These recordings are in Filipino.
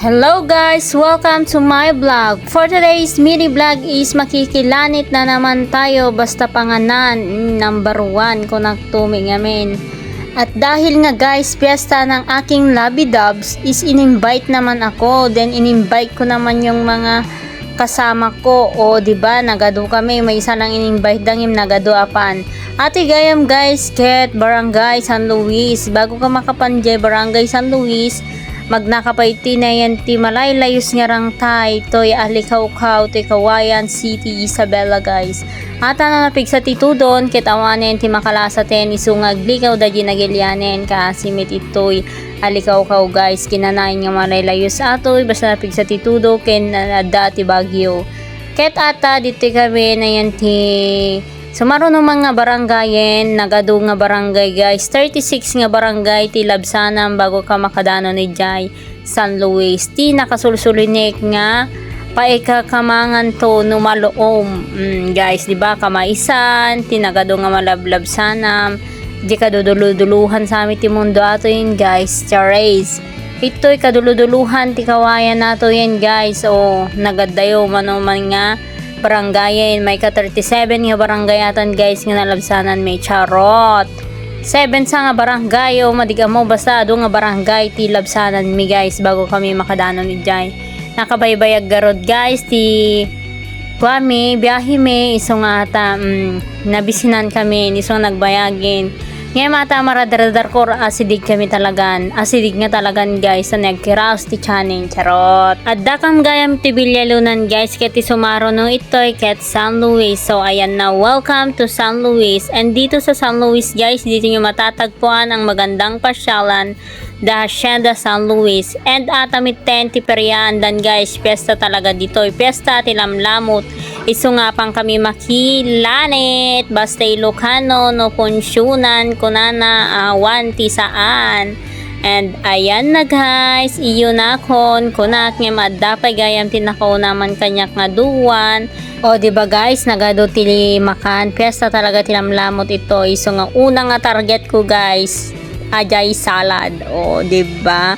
Hello guys! Welcome to my vlog. For today's mini vlog is makikilanit na naman tayo basta panganan. Number 1 kung nagtumi ngamin. At dahil nga guys, piyesta ng aking Lovey Doves is in-invite naman ako. Then in-invite ko naman yung mga kasama ko. O diba, nagado kami. May isa lang in-invite dangim nagado apan. Ate gayam guys, ket Barangay San Luis. Bago ka makapanjay Barangay San Luis, magnakapayti na yan ti malaylayos nga rang tay toy alikaw-kaw ti Kawayan City, Isabela guys. At napig sa titudon ket awanen ti makalasa ten isungag likaw da ginagilyanen kasimit itoy alikaw-kaw guys kinanain nga malaylayos atoy basta napig sa titudo ken adda ti Baguio. Ket ata dito kami na yan ti sumaro no mga barangayen, nagado nga barangay guys, 36 nga barangay ti labsanam bago ka makadano ni Jai San Luis. Ti nakasulsulinik nga paikakamangan to numaloom. Guys, di ba kamaisan, ti nagado nga malablabsanam, di kaduduluduluhan sa amin ti mundo ato yun guys, charis. Ito'y kaduluduluhan ti kawayan nato yan guys, o nagadayo manuman nga barangayin, may ka 37 nga barangayatan guys nga nalabsanan may charot 7 sa nga barangay o madiga mo basta do nga barangay ti labsanan mi guys bago kami makadano ni Jai. Nakabaybayag garod guys ti kami biyahe mi iso nga ata nabisinan kami isong nagbayagin ngayon mata maradradar ko asidig kami talagan asidig nga talagan guys sa nagkiraos ti chaning charot at dakam gayam ti Bilyalunan guys ket ti sumaro no itoy ket San Luis. So ayan na, welcome to San Luis. And dito sa San Luis guys, dito nyo matatagpuan ang magandang pasyalan the Hacienda San Luis. And atamit 10 ti periandan guys, piyesta talaga ditoy, piyesta ti lamlamot. Iso nga pang kami makilanit basta Ilocano no konsyunan kunana awan ti saan. And ayan na guys, iyo na kon kunak nga madapay gayam tinakaw naman kanyak nga duwan. O diba guys, nagado ti makan piyesta talaga tilamlamot ito. Iso nga una nga target ko guys, ajay salad. O diba,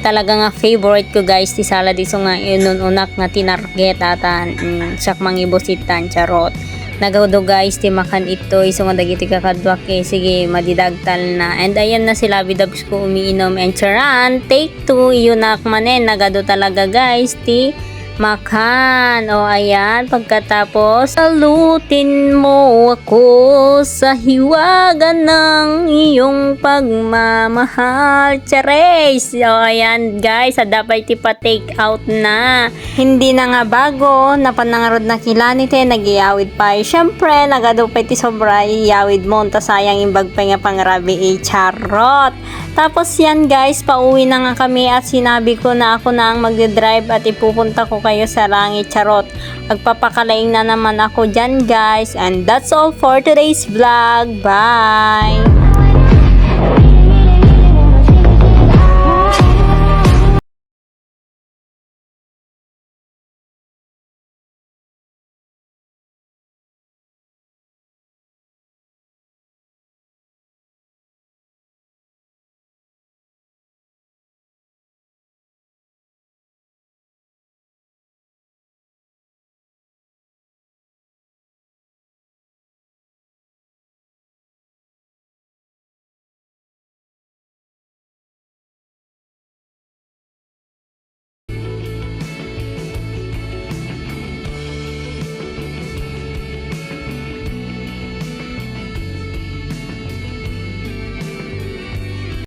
talaga nga favorite ko guys ti salad. Iso nga inunak nga tinarget atan sak mangibositan charot. Nagawdo guys ti makan ito iso nga dagiti kakadwak sige madidagtal na. And ayan na si Lovey Doves ko umiinom and charan take 2 yunak manen nagado talaga guys ti makan. O ayan, pagkatapos salutin mo ako sa hiwaga ng iyong pagmamahal chares. O ayan guys, dapat tipa take out na hindi na nga bago napanangarod na kilanite nagiyawid pa syempre nagado pa ti sobra iyawid mo ta sayang imbag pa nga pangrabi charot. Tapos yan guys, pauwi na nga kami at sinabi ko na ako na ang magdadrive at ipupunta ko kayo sa langit charot. Magpapakalaing na naman ako dyan guys. And that's all for today's vlog. Bye!